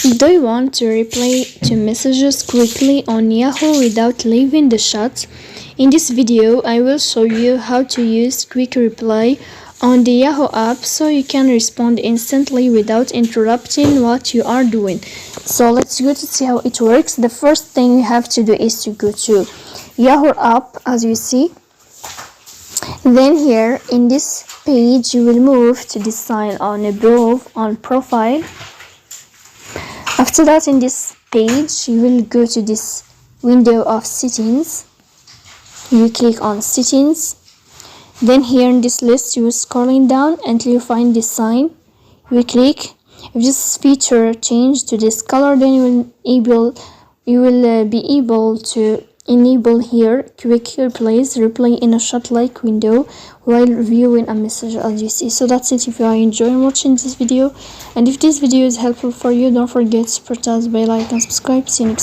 Do you want to reply to messages quickly on Yahoo without leaving the chat? In this video, I will show you how to use quick reply on the Yahoo app so you can respond instantly without interrupting what you are doing. So let's go to see how it works. The first thing you have to do is to go to Yahoo app, as you see. Then here in this page, you will move to this sign on above on profile. After that, in this page, you will go to this window of settings. You click on settings. Then here in this list, you are scrolling down until you find this sign. You click. If this feature change to this color, then you will be able to enable here quick replies, reply in a chat-like window while viewing a message, as you see. So that's it. If you are enjoying watching this video, and if this video is helpful for you, don't forget to press the bell icon, subscribe. See you next time.